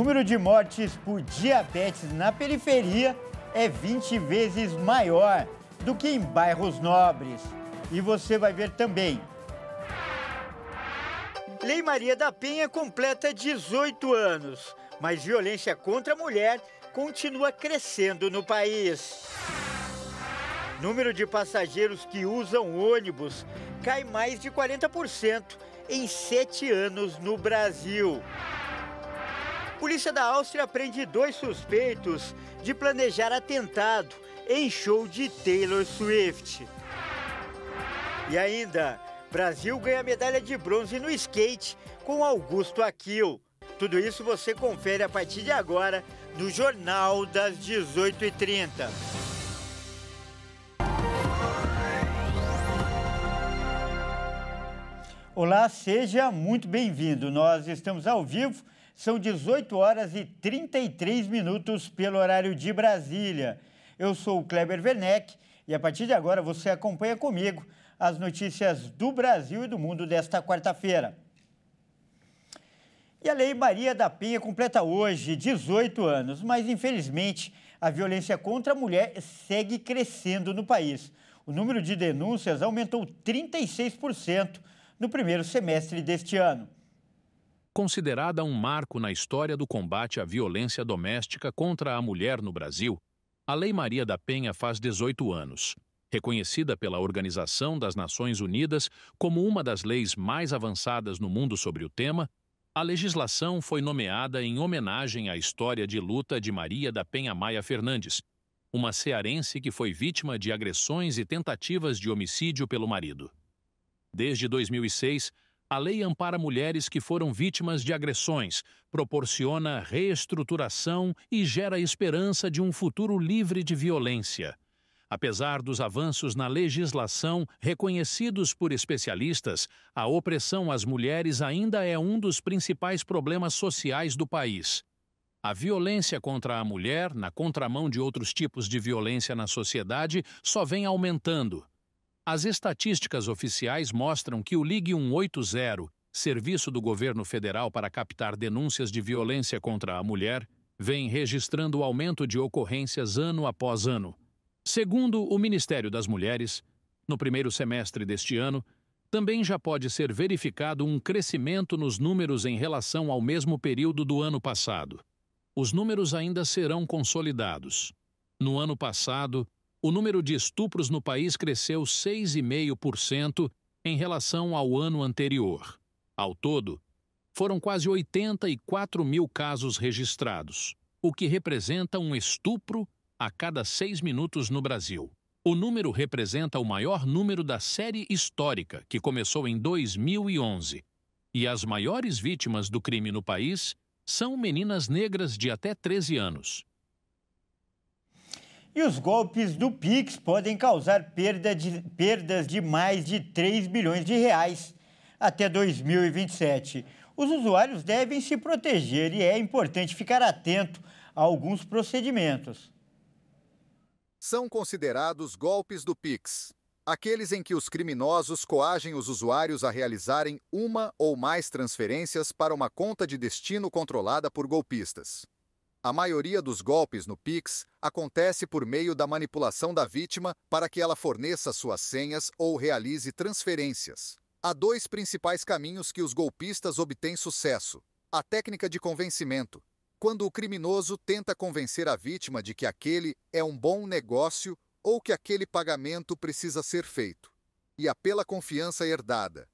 número de mortes por diabetes na periferia é 20 vezes maior do que em bairros nobres. E você vai ver também. Lei Maria da Penha completa 18 anos, mas violência contra a mulher continua crescendo no país. Número de passageiros que usam ônibus cai mais de 40% em 7 anos no Brasil. Polícia da Áustria prende 2 suspeitos de planejar atentado em show de Taylor Swift. E ainda, Brasil ganha medalha de bronze no skate com Augusto Aquil. Tudo isso você confere a partir de agora no Jornal das 18h30. Olá, seja muito bem-vindo. Nós estamos ao vivo, são 18 horas e 33 minutos pelo horário de Brasília. Eu sou o Kleber Werneck e a partir de agora você acompanha comigo as notícias do Brasil e do mundo desta quarta-feira. E a Lei Maria da Penha completa hoje 18 anos, mas infelizmente a violência contra a mulher segue crescendo no país. O número de denúncias aumentou 36% no primeiro semestre deste ano. Considerada um marco na história do combate à violência doméstica contra a mulher no Brasil, a Lei Maria da Penha faz 18 anos. Reconhecida pela Organização das Nações Unidas como uma das leis mais avançadas no mundo sobre o tema, a legislação foi nomeada em homenagem à história de luta de Maria da Penha Maia Fernandes, uma cearense que foi vítima de agressões e tentativas de homicídio pelo marido. Desde 2006, a lei ampara mulheres que foram vítimas de agressões, proporciona reestruturação e gera esperança de um futuro livre de violência. Apesar dos avanços na legislação reconhecidos por especialistas, a opressão às mulheres ainda é um dos principais problemas sociais do país. A violência contra a mulher, na contramão de outros tipos de violência na sociedade, só vem aumentando. As estatísticas oficiais mostram que o Ligue 180, serviço do governo federal para captar denúncias de violência contra a mulher, vem registrando o aumento de ocorrências ano após ano. Segundo o Ministério das Mulheres, no primeiro semestre deste ano, também já pode ser verificado um crescimento nos números em relação ao mesmo período do ano passado. Os números ainda serão consolidados. No ano passado, o número de estupros no país cresceu 6,5% em relação ao ano anterior. Ao todo, foram quase 84 mil casos registrados, o que representa um estupro a cada 6 minutos no Brasil. O número representa o maior número da série histórica, que começou em 2011. E as maiores vítimas do crime no país são meninas negras de até 13 anos. E os golpes do Pix podem causar perdas de mais de 3 bilhões de reais até 2027. Os usuários devem se proteger e é importante ficar atento a alguns procedimentos. São considerados golpes do Pix, aqueles em que os criminosos coagem os usuários a realizarem uma ou mais transferências para uma conta de destino controlada por golpistas. A maioria dos golpes no Pix acontece por meio da manipulação da vítima para que ela forneça suas senhas ou realize transferências. Há 2 principais caminhos que os golpistas obtêm sucesso: a técnica de convencimento, quando o criminoso tenta convencer a vítima de que aquele é um bom negócio ou que aquele pagamento precisa ser feito, e a pela confiança herdada,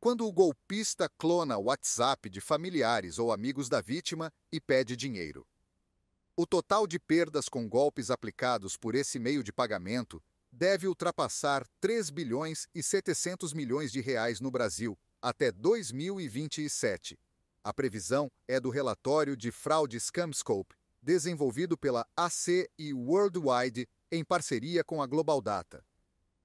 quando o golpista clona o WhatsApp de familiares ou amigos da vítima e pede dinheiro. O total de perdas com golpes aplicados por esse meio de pagamento deve ultrapassar 3 bilhões e 700 milhões de reais no Brasil até 2027. A previsão é do relatório de fraude Scamscope, desenvolvido pela AC e Worldwide em parceria com a Global Data.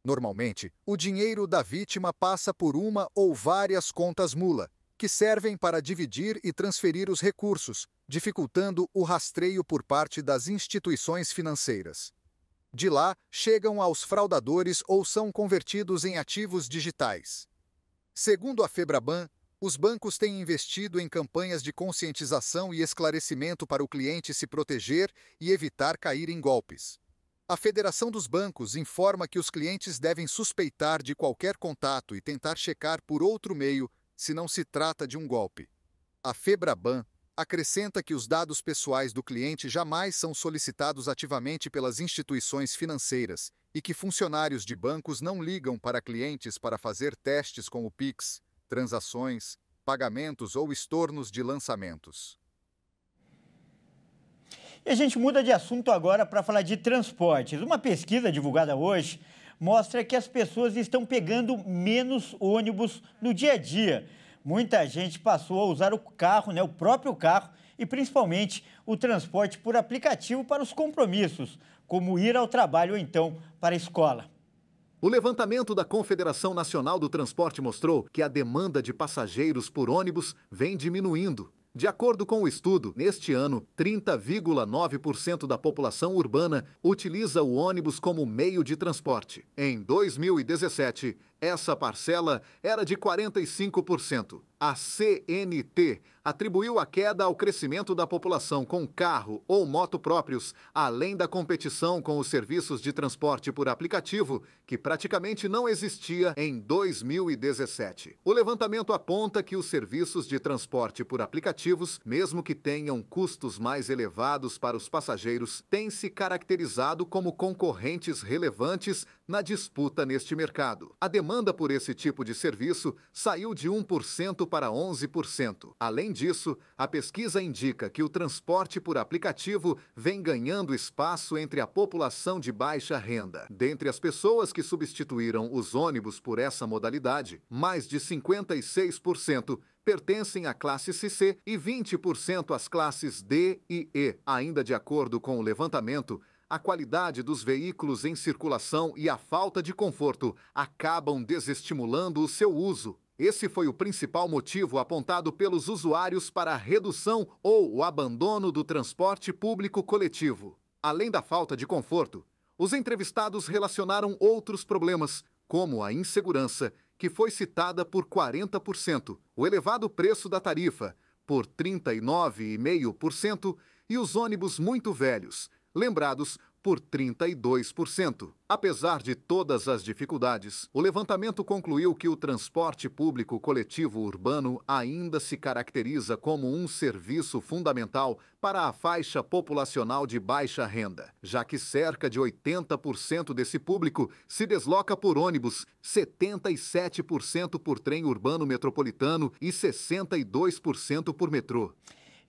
Normalmente, o dinheiro da vítima passa por uma ou várias contas mula, que servem para dividir e transferir os recursos, dificultando o rastreio por parte das instituições financeiras. De lá, chegam aos fraudadores ou são convertidos em ativos digitais. Segundo a Febraban, Os bancos têm investido em campanhas de conscientização e esclarecimento para o cliente se proteger e evitar cair em golpes. A Federação dos Bancos informa que os clientes devem suspeitar de qualquer contato e tentar checar por outro meio se não se trata de um golpe. A Febraban acrescenta que os dados pessoais do cliente jamais são solicitados ativamente pelas instituições financeiras e que funcionários de bancos não ligam para clientes para fazer testes com o Pix, transações, pagamentos ou estornos de lançamentos. E a gente muda de assunto agora para falar de transportes. Uma pesquisa divulgada hoje mostra que as pessoas estão pegando menos ônibus no dia a dia. Muita gente passou a usar o carro, o próprio carro, e principalmente o transporte por aplicativo para os compromissos, como ir ao trabalho ou então para a escola. O levantamento da Confederação Nacional do Transporte mostrou que a demanda de passageiros por ônibus vem diminuindo. De acordo com o estudo, neste ano, 30,9% da população urbana utiliza o ônibus como meio de transporte. Em 2017, essa parcela era de 45%. A CNT atribuiu a queda ao crescimento da população com carro ou moto próprios, além da competição com os serviços de transporte por aplicativo, que praticamente não existia em 2017. O levantamento aponta que os serviços de transporte por aplicativos, mesmo que tenham custos mais elevados para os passageiros, têm se caracterizado como concorrentes relevantes na disputa neste mercado. A demanda por esse tipo de serviço saiu de 1% para 11%. Além disso, a pesquisa indica que o transporte por aplicativo vem ganhando espaço entre a população de baixa renda. Dentre as pessoas que substituíram os ônibus por essa modalidade, mais de 56% pertencem à classe CC e 20% às classes D e E. Ainda de acordo com o levantamento, a qualidade dos veículos em circulação e a falta de conforto acabam desestimulando o seu uso. Esse foi o principal motivo apontado pelos usuários para a redução ou o abandono do transporte público coletivo. Além da falta de conforto, os entrevistados relacionaram outros problemas, como a insegurança, que foi citada por 40%, o elevado preço da tarifa, por 39,5%, e os ônibus muito velhos, lembrados por 32%. Apesar de todas as dificuldades, o levantamento concluiu que o transporte público coletivo urbano ainda se caracteriza como um serviço fundamental para a faixa populacional de baixa renda, já que cerca de 80% desse público se desloca por ônibus, 77% por trem urbano metropolitano e 62% por metrô.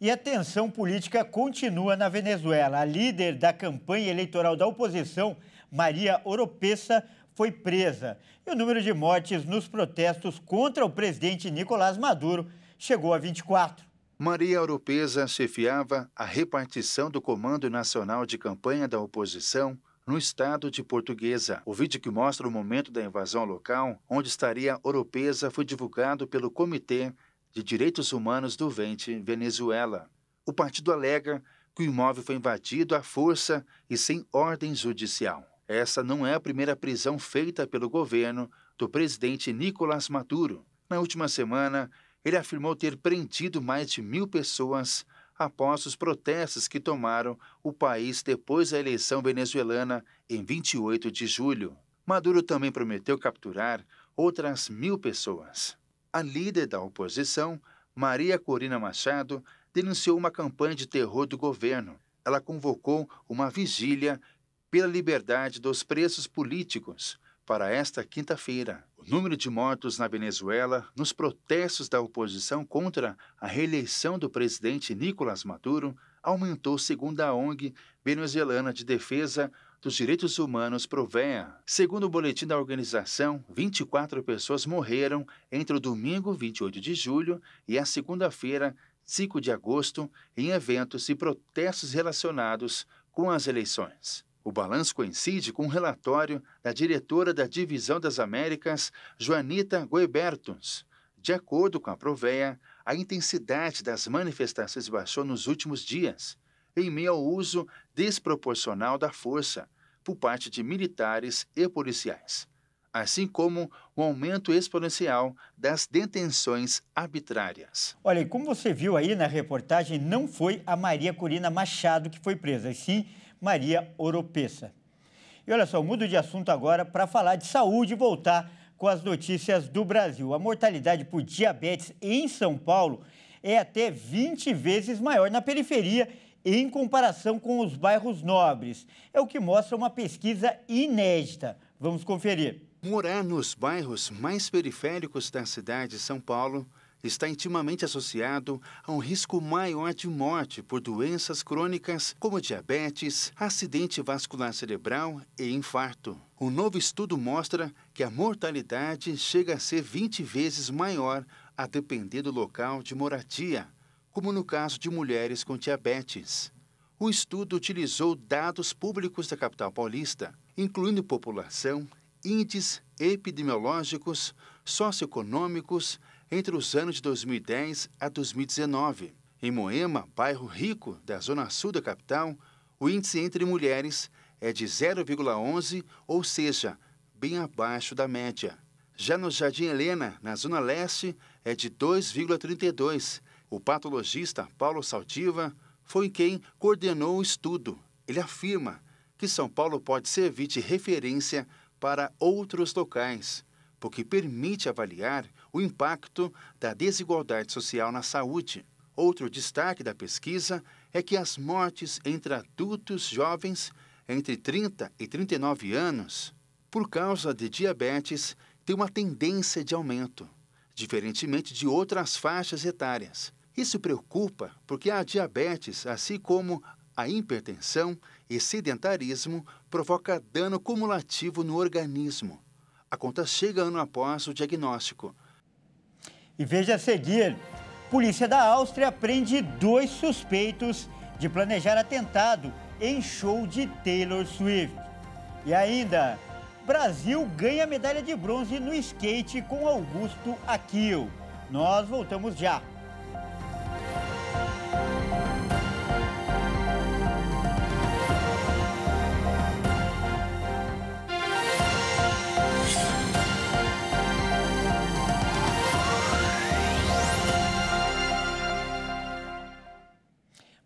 E a tensão política continua na Venezuela. A líder da campanha eleitoral da oposição, Maria Oropesa, foi presa. E o número de mortes nos protestos contra o presidente Nicolás Maduro chegou a 24. Maria Oropesa chefiava a repartição do Comando Nacional de Campanha da Oposição no estado de Portuguesa. O vídeo que mostra o momento da invasão local, onde estaria Oropesa, foi divulgado pelo Comitê de Direitos Humanos do Vente, Venezuela. O partido alega que o imóvel foi invadido à força e sem ordem judicial. Essa não é a primeira prisão feita pelo governo do presidente Nicolás Maduro. Na última semana, ele afirmou ter prendido mais de 1.000 pessoas após os protestos que tomaram o país depois da eleição venezuelana em 28 de julho. Maduro também prometeu capturar outras 1.000 pessoas. A líder da oposição, Maria Corina Machado, denunciou uma campanha de terror do governo. Ela convocou uma vigília pela liberdade dos presos políticos para esta quinta-feira. O número de mortos na Venezuela nos protestos da oposição contra a reeleição do presidente Nicolás Maduro aumentou, segundo a ONG venezuelana de defesa dos Direitos Humanos, Provea. Segundo o boletim da organização, 24 pessoas morreram entre o domingo, 28 de julho, e a segunda-feira, 5 de agosto, em eventos e protestos relacionados com as eleições. O balanço coincide com um relatório da diretora da Divisão das Américas, Joanita Guebertons. De acordo com a Provea, a intensidade das manifestações baixou nos últimos dias, em meio ao uso desproporcional da força por parte de militares e policiais. assim como o aumento exponencial das detenções arbitrárias. Olha, e como você viu aí na reportagem, não foi a Maria Corina Machado que foi presa, e sim Maria Oropesa. E olha só, mudo de assunto agora para falar de saúde e voltar com as notícias do Brasil. A mortalidade por diabetes em São Paulo é até 20 vezes maior na periferia em comparação com os bairros nobres. É o que mostra uma pesquisa inédita. Vamos conferir. Morar nos bairros mais periféricos da cidade de São Paulo está intimamente associado a um risco maior de morte por doenças crônicas como diabetes, acidente vascular cerebral e infarto. Um novo estudo mostra que a mortalidade chega a ser 20 vezes maior a depender do local de moradia, como no caso de mulheres com diabetes. O estudo utilizou dados públicos da capital paulista, incluindo população, índices epidemiológicos, socioeconômicos, entre os anos de 2010 a 2019. Em Moema, bairro rico da zona sul da capital, o índice entre mulheres é de 0,11, ou seja, bem abaixo da média. Já no Jardim Helena, na zona leste, é de 2,32. O patologista Paulo Saldiva foi quem coordenou o estudo. Ele afirma que São Paulo pode servir de referência para outros locais, porque permite avaliar o impacto da desigualdade social na saúde. Outro destaque da pesquisa é que as mortes entre adultos jovens entre 30 e 39 anos, por causa de diabetes, têm uma tendência de aumento, diferentemente de outras faixas etárias. Isso preocupa porque a diabetes, assim como a hipertensão e sedentarismo, provoca dano cumulativo no organismo. A conta chega ano após o diagnóstico. E veja a seguir, polícia da Áustria prende 2 suspeitos de planejar atentado em show de Taylor Swift. E ainda, Brasil ganha medalha de bronze no skate com Augusto Aquil. Nós voltamos já.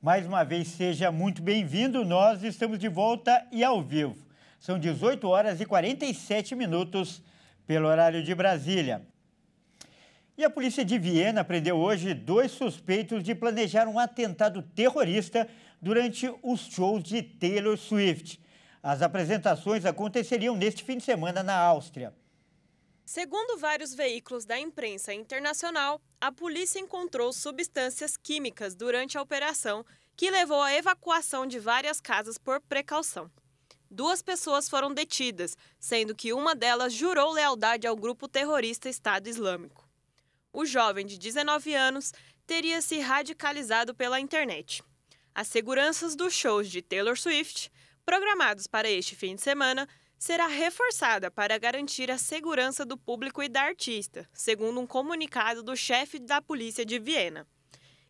Mais uma vez, seja muito bem-vindo. Nós estamos de volta e ao vivo. São 18 horas e 47 minutos pelo horário de Brasília. E a polícia de Viena prendeu hoje 2 suspeitos de planejar um atentado terrorista durante os shows de Taylor Swift. As apresentações aconteceriam neste fim de semana na Áustria. Segundo vários veículos da imprensa internacional, a polícia encontrou substâncias químicas durante a operação que levou à evacuação de várias casas por precaução. 2 pessoas foram detidas, sendo que uma delas jurou lealdade ao grupo terrorista Estado Islâmico. O jovem de 19 anos teria se radicalizado pela internet. As seguranças dos shows de Taylor Swift, programados para este fim de semana, será reforçada para garantir a segurança do público e da artista, segundo um comunicado do chefe da polícia de Viena.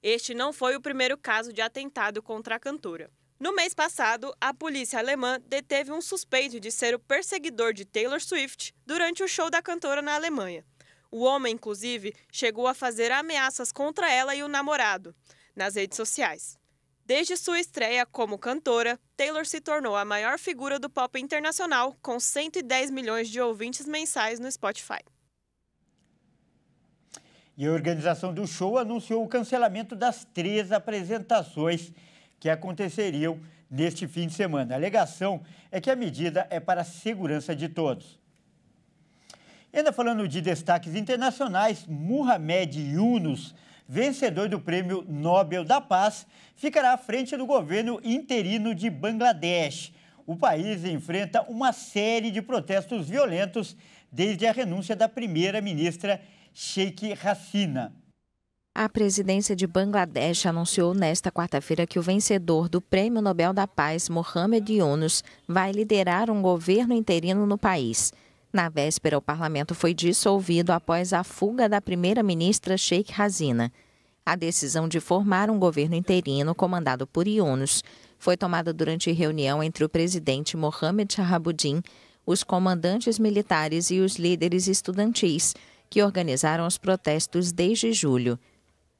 Este não foi o primeiro caso de atentado contra a cantora. No mês passado, a polícia alemã deteve um suspeito de ser o perseguidor de Taylor Swift durante o show da cantora na Alemanha. O homem, inclusive, chegou a fazer ameaças contra ela e o namorado nas redes sociais. Desde sua estreia como cantora, Taylor se tornou a maior figura do pop internacional, com 110 milhões de ouvintes mensais no Spotify. E a organização do show anunciou o cancelamento das 3 apresentações que aconteceriam neste fim de semana. A alegação é que a medida é para a segurança de todos. E ainda falando de destaques internacionais, Muhammad Yunus, vencedor do Prêmio Nobel da Paz, ficará à frente do governo interino de Bangladesh. O país enfrenta uma série de protestos violentos desde a renúncia da primeira-ministra Sheikh Hasina. A presidência de Bangladesh anunciou nesta quarta-feira que o vencedor do Prêmio Nobel da Paz, Muhammad Yunus, vai liderar um governo interino no país. Na véspera, o parlamento foi dissolvido após a fuga da primeira-ministra Sheikh Hasina. A decisão de formar um governo interino comandado por Yunus foi tomada durante reunião entre o presidente Mohamed Shahabuddin, os comandantes militares e os líderes estudantis, que organizaram os protestos desde julho.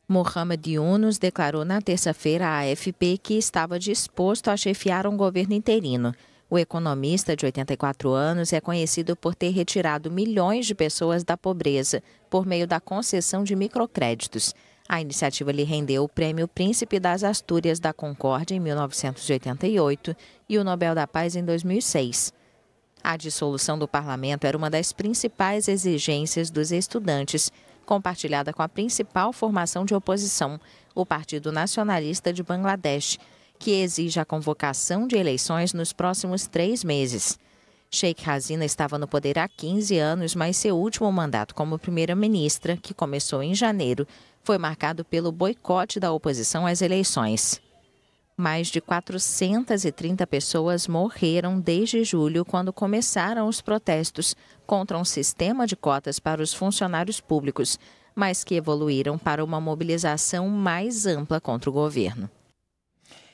Mohamed Yunus declarou na terça-feira à AFP que estava disposto a chefiar um governo interino. O economista de 84 anos é conhecido por ter retirado milhões de pessoas da pobreza por meio da concessão de microcréditos. A iniciativa lhe rendeu o Prêmio Príncipe das Astúrias da Concórdia em 1988 e o Nobel da Paz em 2006. A dissolução do parlamento era uma das principais exigências dos estudantes, compartilhada com a principal formação de oposição, o Partido Nacionalista de Bangladesh, que exige a convocação de eleições nos próximos 3 meses. Sheikh Hasina estava no poder há 15 anos, mas seu último mandato como primeira-ministra, que começou em janeiro, foi marcado pelo boicote da oposição às eleições. Mais de 430 pessoas morreram desde julho, quando começaram os protestos contra um sistema de cotas para os funcionários públicos, mas que evoluíram para uma mobilização mais ampla contra o governo.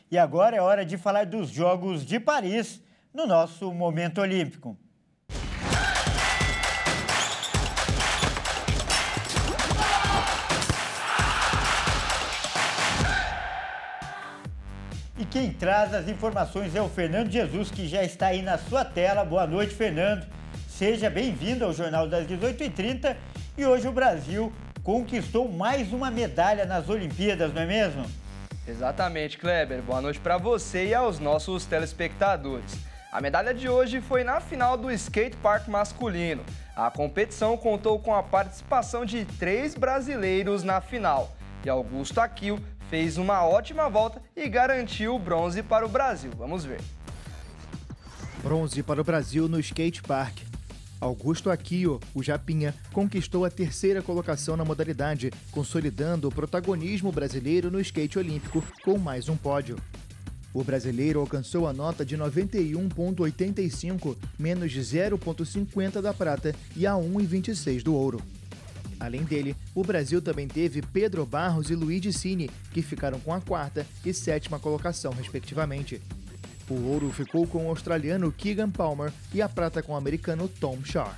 E agora é hora de falar dos Jogos de Paris, no nosso Momento Olímpico. E quem traz as informações é o Fernando Jesus, que já está aí na sua tela. Boa noite, Fernando. Seja bem-vindo ao Jornal das 18h30. E hoje o Brasil conquistou mais uma medalha nas Olimpíadas, não é mesmo? Exatamente, Kleber. Boa noite para você e aos nossos telespectadores. A medalha de hoje foi na final do skate park masculino. A competição contou com a participação de 3 brasileiros na final. E Augusto Aquio fez uma ótima volta e garantiu o bronze para o Brasil. Vamos ver. Bronze para o Brasil no skate park. Augusto Aquio, o Japinha, conquistou a 3ª colocação na modalidade, consolidando o protagonismo brasileiro no skate olímpico com mais um pódio. O brasileiro alcançou a nota de 91,85, menos de 0,50 da prata e a 1,26 do ouro. Além dele, o Brasil também teve Pedro Barros e Luigi Cini, que ficaram com a 4ª e 7ª colocação, respectivamente. O ouro ficou com o australiano Keegan Palmer e a prata com o americano Tom Shaw.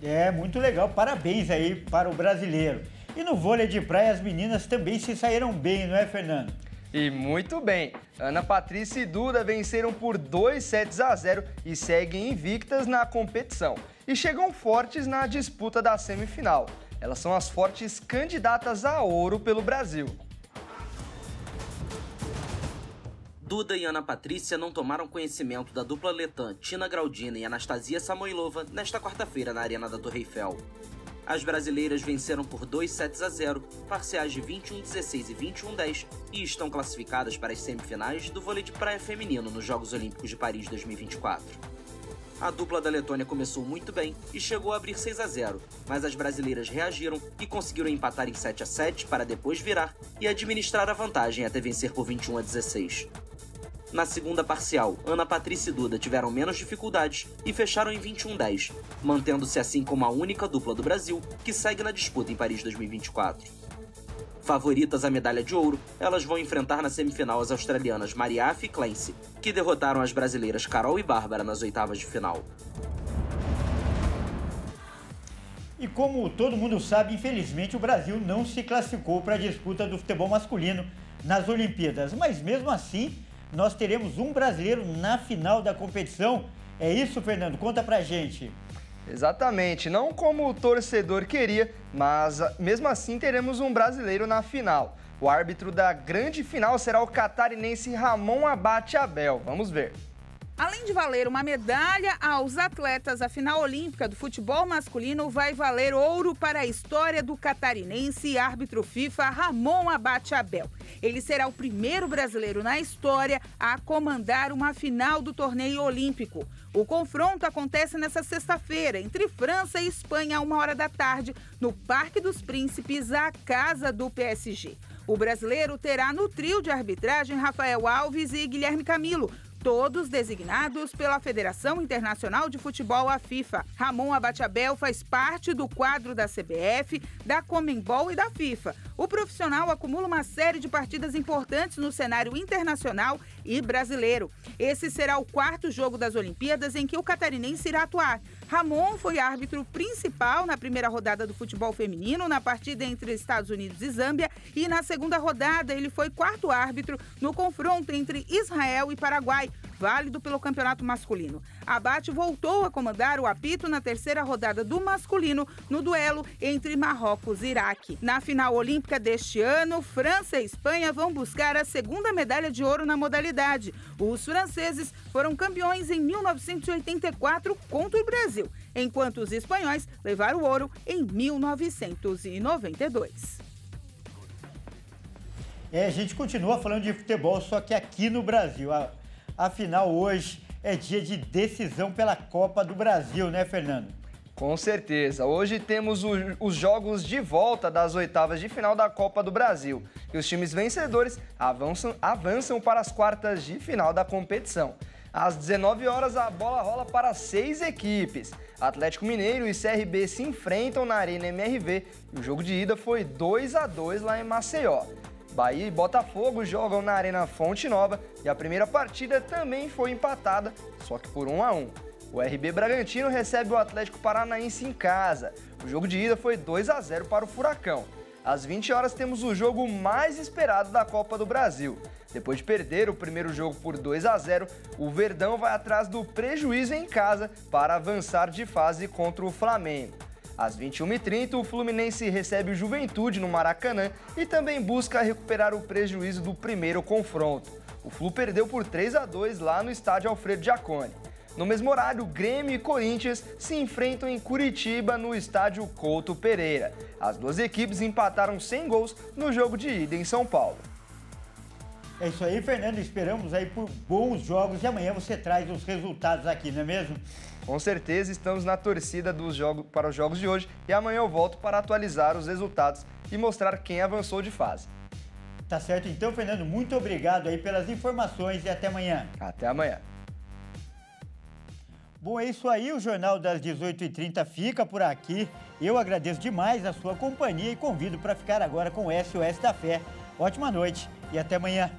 É, muito legal. Parabéns aí para o brasileiro. E no vôlei de praia, as meninas também se saíram bem, não é, Fernando? E muito bem. Ana Patrícia e Duda venceram por 2-0 e seguem invictas na competição. E chegam fortes na disputa da semifinal. Elas são as fortes candidatas a ouro pelo Brasil. Duda e Ana Patrícia não tomaram conhecimento da dupla letã Tina Graudina e Anastasia Samoilova nesta quarta-feira na Arena da Torre Eiffel. As brasileiras venceram por 2-0, parciais de 21-16 e 21-10 e estão classificadas para as semifinais do vôlei de praia feminino nos Jogos Olímpicos de Paris 2024. A dupla da Letônia começou muito bem e chegou a abrir 6-0, mas as brasileiras reagiram e conseguiram empatar em 7-7 para depois virar e administrar a vantagem até vencer por 21-16. Na segunda parcial, Ana Patrícia e Duda tiveram menos dificuldades e fecharam em 21-10, mantendo-se assim como a única dupla do Brasil que segue na disputa em Paris 2024. Favoritas à medalha de ouro, elas vão enfrentar na semifinal as australianas Mariafe e Clancy, que derrotaram as brasileiras Carol e Bárbara nas oitavas de final. E como todo mundo sabe, infelizmente o Brasil não se classificou para a disputa do futebol masculino nas Olimpíadas, mas mesmo assim nós teremos um brasileiro na final da competição. É isso, Fernando? Conta pra gente. Exatamente, não como o torcedor queria, mas mesmo assim teremos um brasileiro na final. O árbitro da grande final será o catarinense Ramon Abate Abel. Vamos ver. Além de valer uma medalha aos atletas, a final olímpica do futebol masculino vai valer ouro para a história do catarinense árbitro FIFA Ramon Abate Abel. Ele será o primeiro brasileiro na história a comandar uma final do torneio olímpico. O confronto acontece nesta sexta-feira entre França e Espanha, à 1h da tarde, no Parque dos Príncipes, a casa do PSG. O brasileiro terá no trio de arbitragem Rafael Alves e Guilherme Camilo, todos designados pela Federação Internacional de Futebol, a FIFA. Ramon Abate-Abel faz parte do quadro da CBF, da Conmebol e da FIFA. O profissional acumula uma série de partidas importantes no cenário internacional e brasileiro. Esse será o 4º jogo das Olimpíadas em que o catarinense irá atuar. Ramon foi árbitro principal na primeira rodada do futebol feminino, na partida entre Estados Unidos e Zâmbia, e na segunda rodada ele foi 4º árbitro no confronto entre Israel e Paraguai, válido pelo campeonato masculino. Abate voltou a comandar o apito na terceira rodada do masculino, no duelo entre Marrocos e Iraque. Na final olímpica deste ano, França e Espanha vão buscar a 2ª medalha de ouro na modalidade. Os franceses foram campeões em 1984 contra o Brasil, enquanto os espanhóis levaram o ouro em 1992. A gente continua falando de futebol, só que aqui no Brasil. Afinal, hoje é dia de decisão pela Copa do Brasil, né, Fernando? Com certeza. Hoje temos os jogos de volta das oitavas de final da Copa do Brasil. E os times vencedores avançam para as quartas de final da competição. Às 19 horas, a bola rola para 6 equipes. Atlético Mineiro e CRB se enfrentam na Arena MRV. E o jogo de ida foi 2-2 lá em Maceió. Bahia e Botafogo jogam na Arena Fonte Nova e a primeira partida também foi empatada, só que por 1-1. O RB Bragantino recebe o Atlético Paranaense em casa. O jogo de ida foi 2-0 para o Furacão. Às 20 horas temos o jogo mais esperado da Copa do Brasil. Depois de perder o primeiro jogo por 2-0, o Verdão vai atrás do prejuízo em casa para avançar de fase contra o Flamengo. Às 21h30, o Fluminense recebe o Juventude no Maracanã e também busca recuperar o prejuízo do primeiro confronto. O Flu perdeu por 3-2 lá no estádio Alfredo Jaconi. No mesmo horário, Grêmio e Corinthians se enfrentam em Curitiba no estádio Couto Pereira. As duas equipes empataram sem gols no jogo de ida em São Paulo. É isso aí, Fernando. Esperamos aí por bons jogos e amanhã você traz os resultados aqui, não é mesmo? Com certeza, estamos na torcida para os jogos de hoje e amanhã eu volto para atualizar os resultados e mostrar quem avançou de fase. Tá certo então, Fernando. Muito obrigado aí pelas informações e até amanhã. Até amanhã. Bom, é isso aí. O Jornal das 18h30 fica por aqui. Eu agradeço demais a sua companhia e convido para ficar agora com o SOS da Fé. Ótima noite e até amanhã.